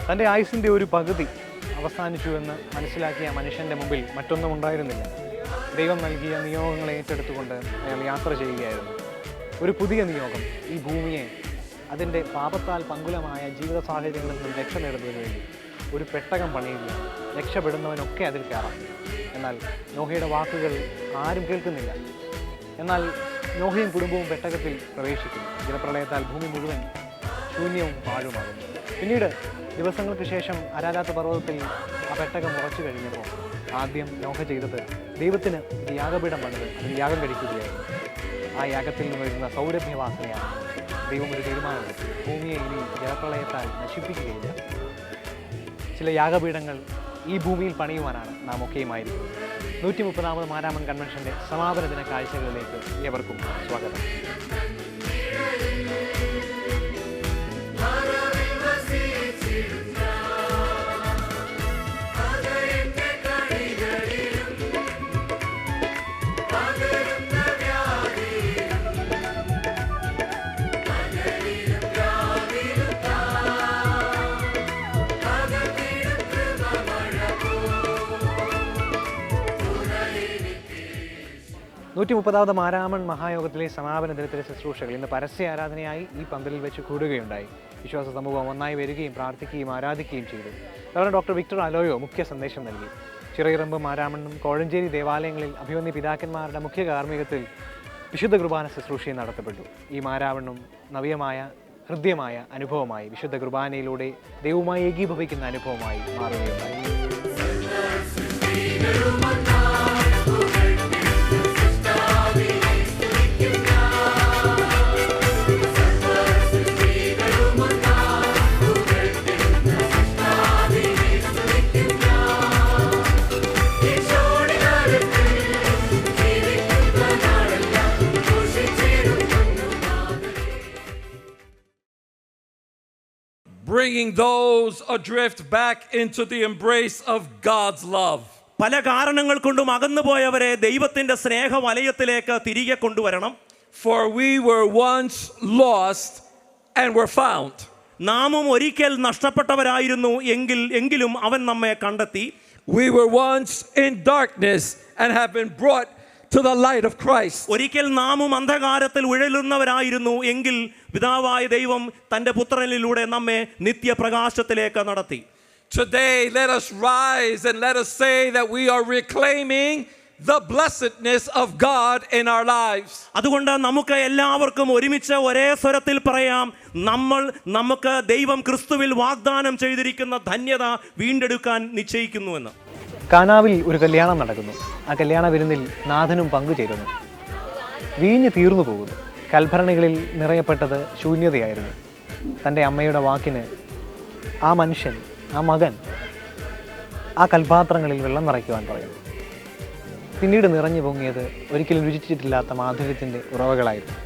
തൻ്റെ ആയുസിൻ്റെ ഒരു പകുതി അവസാനിച്ചുവെന്ന് മനസ്സിലാക്കിയ മനുഷ്യൻ്റെ മുമ്പിൽ മറ്റൊന്നും ഉണ്ടായിരുന്നില്ല. ദൈവം നൽകിയ നിയോഗങ്ങളെ ഏറ്റെടുത്തുകൊണ്ട് അയാൾ യാത്ര ചെയ്യുകയായിരുന്നു. ഒരു പുതിയ നിയോഗം, ഈ ഭൂമിയെ അതിൻ്റെ പാപത്താൽ പങ്കുലമായ ജീവിത സാഹചര്യങ്ങളിൽ നിന്നും രക്ഷ നേടുന്നതിന് വേണ്ടി ഒരു പെട്ടകം പണിയുകയാണ്. രക്ഷപ്പെടുന്നവനൊക്കെ അതിൽ കയറാം. എന്നാൽ നോഹയുടെ വാക്കുകൾ ആരും കേൾക്കുന്നില്ല. എന്നാൽ നോഹയും കുടുംബവും പെട്ടകത്തിൽ പ്രവേശിക്കുന്നു. ജലപ്രളയത്താൽ ഭൂമി മുഴുവൻ ശൂന്യവും പാഴുമാകുന്നു. പിന്നീട് ദിവസങ്ങൾക്ക് ശേഷം അരാരാത്ത് പർവ്വതത്തിൽ ആ പെട്ടകം ഉറച്ചു കഴിഞ്ഞപ്പോൾ ആദ്യം നോഹ ചെയ്തത് ദൈവത്തിന് ഒരു യാഗപീഠം പണിത് അതിൽ യാഗം കഴിക്കുകയായിരുന്നു. ആ യാഗത്തിൽ നിന്ന് വരുന്ന സൗരഭ്യവാസനയാണ് ദൈവം ഒരു തീരുമാനമെടുത്തു. ഭൂമിയെ ഇനി ജലപ്രളയത്താൽ നശിപ്പിക്കുകയില്ല. ചില യാഗപീഠങ്ങൾ ഈ ഭൂമിയിൽ പണിയുവാനാണ് നാം ഒക്കെയുമായിരിക്കുന്നത്. 130ാമത് മാരാമൺ കൺവെൻഷൻ്റെ സമാപന ദിന കാഴ്ചകളിലേക്ക് ഏവർക്കും സ്വാഗതം. ാമത് മാരാമൺ മഹായോഗത്തിലെ സമാപന ദിനത്തിലെ ശുശ്രൂഷകൾ ഇന്ന് പരസ്യ ആരാധനയായി ഈ പന്തലിൽ വെച്ച് കൂടുകയുണ്ടായി. വിശ്വാസ സമൂഹം ഒന്നായി വരികയും പ്രാർത്ഥിക്കുകയും ആരാധിക്കുകയും ചെയ്തു. റവറൻഡ് ഡോക്ടർ വിക്ടർ അലോയോ മുഖ്യ സന്ദേശം നൽകി. ചിറയിറമ്പ് മാരാമണ്ണും കോഴഞ്ചേരി ദേവാലയങ്ങളിൽ അഭിവന്യ പിതാക്കന്മാരുടെ മുഖ്യ കാർമ്മികത്തിൽ വിശുദ്ധ കുർബാന ശുശ്രൂഷയും നടത്തപ്പെട്ടു. ഈ മാരാമണ്ണും നവ്യമായ ഹൃദ്യമായ അനുഭവമായി വിശുദ്ധ കുർബാനയിലൂടെ ദൈവവുമായി ഏകീഭവിക്കുന്ന അനുഭവമായി മാറുകയുണ്ടായി. Bringing those adrift back into the embrace of God's love. പല കാരണങ്ങൾ കൊണ്ടും അകന്നുപോയവരെ ദൈവത്തിന്റെ സ്നേഹ വലയത്തിലേക്ക് തിരികെ കൊണ്ടുവരണം. For we were once lost and were found. നാമും ഒരിക്കൽ നഷ്ടപ്പെട്ടവരായിരുന്നു എങ്കിലും അവൻ നമ്മെ കണ്ടെത്തി. We were once in darkness and have been brought to the light of Christ. ഒരിക്കൽ നാമും അന്ധകാരത്തിൽ ഉഴലുന്നവരായിരുന്നു എങ്കിൽ പിതാവായ ദൈവം തന്റെ പുത്രനിലൂടെ നമ്മെ നിത്യപ്രകാശത്തിലേക്ക് നടത്തി. Today let us rise and let us say that we are reclaiming the blessedness of God in our lives. അതുകൊണ്ട് നമുക്ക് എല്ലാവർക്കും ഒരുമിച്ച് ഒരേ സ്വരത്തിൽ പറയാം, നമുക്ക് ദൈവം ക്രിസ്തുവിൽ വാഗ്ദാനം ചെയ്തിരിക്കുന്ന ധന്യത വീണ്ടെടുക്കാൻ നിശ്ചയിക്കുന്നുവെന്ന്. കാനാവിൽ ഒരു കല്യാണം നടക്കുന്നു. ആ കല്യാണ വിരുന്നിൽ നാഥനും പങ്കുചേരുന്നു. വീഞ്ഞ് തീർന്നു പോകുന്നു. കൽഭരണികളിൽ നിറയപ്പെട്ടത് ശൂന്യതയായിരുന്നു. തൻ്റെ അമ്മയുടെ വാക്കിന് ആ മനുഷ്യൻ, ആ മകൻ ആ കൽപാത്രങ്ങളിൽ വെള്ളം നിറയ്ക്കുവാൻ പറയുന്നു. പിന്നീട് നിറഞ്ഞു പൊങ്ങിയത് ഒരിക്കലും രുചിച്ചിട്ടില്ലാത്ത മാധുര്യത്തിൻ്റെ ഉറവകളായിരുന്നു.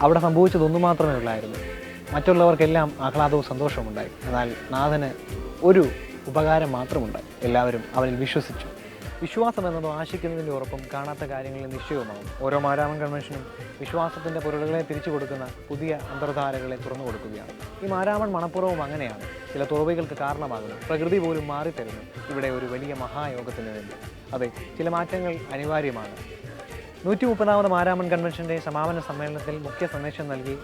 അവിടെ സംഭവിച്ചതൊന്നു മാത്രമേ ഉള്ളായിരുന്നു. മറ്റുള്ളവർക്കെല്ലാം ആഹ്ലാദവും സന്തോഷവും ഉണ്ടായി. എന്നാൽ നാഥന് ഒരു ഉപകാരം മാത്രമുണ്ടായി. എല്ലാവരും അവനിൽ വിശ്വസിച്ചു. വിശ്വാസം എന്നത് ആശിക്കുന്നതിൻ്റെ ഉറപ്പും കാണാത്ത കാര്യങ്ങളിൽ നിശ്ചയവുമാകും. ഓരോ മാരാമൺ കൺവെൻഷനും വിശ്വാസത്തിൻ്റെ പൊരുളുകളെ തിരിച്ചു കൊടുക്കുന്ന പുതിയ അന്തർധാരകളെ തുറന്നു കൊടുക്കുകയാണ്. ഈ മാരാമൺ മണപ്പുറവും അങ്ങനെയാണ്. ചില തുറവികൾക്ക് കാരണമാകുന്നു. പ്രകൃതി പോലും മാറിത്തരുന്നു ഇവിടെ ഒരു വലിയ മഹായോഗത്തിന് വേണ്ടി. അതെ, ചില മാറ്റങ്ങൾ അനിവാര്യമാണ്. 130ാമത് മാരാമൺ കൺവെൻഷൻ്റെ സമാപന സമ്മേളനത്തിൽ മുഖ്യ സന്ദേശം നൽകി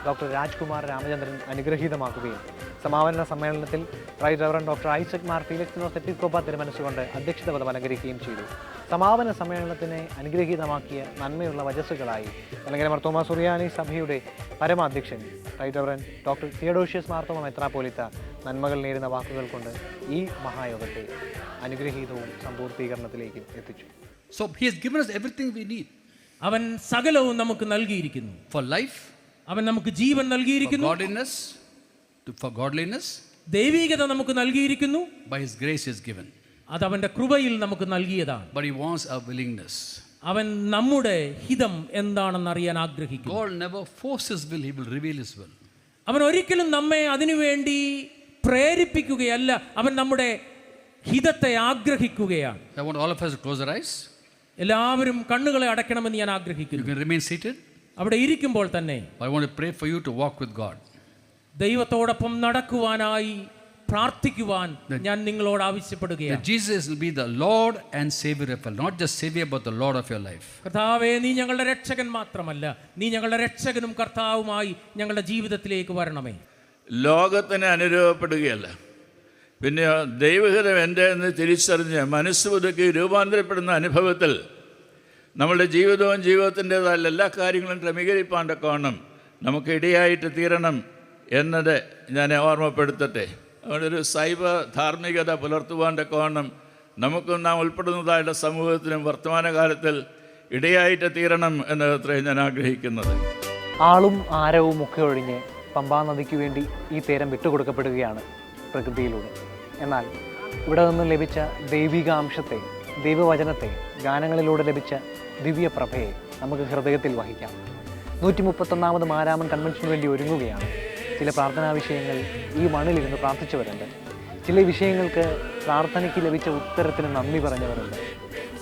ഡോക്ടർ രാജ്കുമാർ രാമചന്ദ്രൻ അനുഗ്രഹീതമാക്കുകയും സമാപന സമ്മേളനത്തിൽ right reverend doctor Isaac Mar Philoxenos Episcopa തിരുമനസ്സുകൊണ്ട് അധ്യക്ഷത പദം അലങ്കരിക്കുകയും ചെയ്തു. സമാപന സമ്മേളനത്തിനെ അനുഗ്രഹീതമാക്കിയ നന്മയുള്ള വചസ്സുകളായി അല്ലെങ്കിൽ മാർത്തോമാ സുറിയാനി സഭയുടെ പരമാധ്യക്ഷൻ right reverend doctor Theodosius Marthoma മെത്രാപ്പോലിത്ത നന്മകൾ നേരുന്ന വാക്കുകൾ കൊണ്ട് ഈ മഹായോഗത്തെ അനുഗ്രഹീതവും സമ്പൂർത്തീകരണത്തിലേക്കും എത്തിച്ചു. So he has given us everything we need. അവൻ സകലവും നമുക്ക് നൽകിയിരിക്കുന്നു. For life, അവൻ നമുക്ക് ജീവൻ നൽകിയിരിക്കുന്നു. for godliness, ദൈവികത നമുക്ക് നൽകിയിരിക്കുന്നു. by his grace he has given. അത് അവന്റെ കൃപയിൽ നമുക്ക് നൽകിയതാണ്. But he wants our willingness. അവൻ നമ്മുടെ ഹിതം എന്താണെന്ന് അറിയാൻ ആഗ്രഹിക്കുന്നു. God never forces his will, he will reveal his will. അവൻ ഒരിക്കലും നമ്മെ അതിനുവേണ്ടി പ്രേരിപ്പിക്കുകയല്ല, അവൻ നമ്മുടെ ഹിതത്തെ ആഗ്രഹിക്കുകയാണ്. I want all of us to close our eyes. എല്ലാവരും കണ്ണുകളെ അടയ്ക്കണമെന്ന് ഞാൻ You ആഗ്രഹിക്കുന്നു. can remain seated. അവിടെ ഇരിക്കുമ്പോൾ തന്നെ I want to pray for you to walk with God. ദൈവത്തോടൊപ്പം നടക്കുവാനായി പ്രാർത്ഥിക്കുവാൻ ഞാൻ നിങ്ങളോട് ആവശ്യപ്പെടുകയാണ്. That Jesus will be the Lord and Savior of your life, not just Savior but the Lord of your life. കർത്താവേ, നീ ഞങ്ങളുടെ രക്ഷകൻ മാത്രമല്ല, നീ ഞങ്ങളുടെ രക്ഷകനും കർത്താവുമായി ഞങ്ങളുടെ ജീവിതത്തിലേക്ക് വരണമേ. ലോകത്തിന് അനുരൂപപ്പെടുകയല്ല, പിന്നെ ദൈവഹിതം എൻ്റെ എന്ന് തിരിച്ചറിഞ്ഞ് മനസ്സ് പുതുക്കി രൂപാന്തരപ്പെടുന്ന അനുഭവത്തിൽ നമ്മളുടെ ജീവിതവും ജീവിതത്തിൻ്റെതായ എല്ലാ കാര്യങ്ങളും ക്രമീകരിപ്പാൻ്റെ കോണം നമുക്ക് ഇടയായിട്ട് തീരണം എന്നത് ഞാൻ ഓർമ്മപ്പെടുത്തട്ടെ. അതുകൊണ്ടൊരു സൈബർ ധാർമ്മികത പുലർത്തുവാൻ്റെ കോണം നമുക്കും നാം ഉൾപ്പെടുന്നതായുള്ള സമൂഹത്തിനും വർത്തമാനകാലത്തിൽ ഇടയായിട്ട് തീരണം എന്നത്രയും ഞാൻ ആഗ്രഹിക്കുന്നത്. ആളും ആരവും ഒക്കെ ഒഴിഞ്ഞ് പമ്പാ നദിക്ക് വേണ്ടി ഈ തീരം വിട്ടുകൊടുക്കപ്പെടുകയാണ് പ്രകൃതിയിലൂടെ. എന്നാൽ ഇവിടെ നിന്നും ലഭിച്ച ദൈവിക അംശത്തെ, ദൈവവചനത്തെ, ഗാനങ്ങളിലൂടെ ലഭിച്ച ദിവ്യപ്രഭയെ നമുക്ക് ഹൃദയത്തിൽ വഹിക്കാം. 131ാമത് മാരാമൻ കൺവെൻഷന് വേണ്ടി ഒരുങ്ങുകയാണ്. ചില പ്രാർത്ഥനാ വിഷയങ്ങൾ ഈ മണ്ണിലിരുന്ന് പ്രാർത്ഥിച്ചവരുണ്ട്. ചില വിഷയങ്ങൾക്ക് പ്രാർത്ഥനയ്ക്ക് ലഭിച്ച ഉത്തരത്തിന് നന്ദി പറഞ്ഞവരുണ്ട്.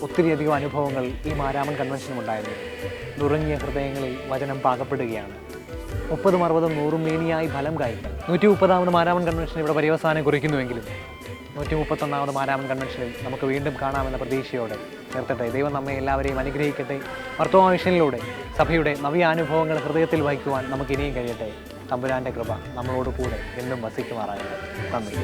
ഒത്തിരിയധികം അനുഭവങ്ങൾ ഈ മാരാമൻ കൺവെൻഷനുമുണ്ടായിരുന്നു. നുറുങ്ങിയ ഹൃദയങ്ങളിൽ വചനം പാകപ്പെടുകയാണ്. 30, 60, 100 മേനിയായി ഫലം കായ്ക്കാൻ 130ാമത് മാരാമൻ കൺവെൻഷൻ ഇവിടെ പര്യവസാനം കുറിക്കുന്നുവെങ്കിലും 131ാമത് മാരാമൻ കൺവെൻഷനിൽ നമുക്ക് വീണ്ടും കാണാമെന്ന പ്രതീക്ഷയോടെ നിർത്തട്ടെ. ദൈവം നമ്മെ എല്ലാവരെയും അനുഗ്രഹിക്കട്ടെ. വർത്തമാന മിഷനിലൂടെ സഭയുടെ നവ്യാനുഭവങ്ങൾ ഹൃദയത്തിൽ വഹിക്കുവാൻ നമുക്ക് ഇനിയും കഴിയട്ടെ. തമ്പുരാൻ്റെ കൃപ നമ്മളോട് കൂടെ എന്നും വസിക്കുമാറാകട്ടെ. നന്ദി.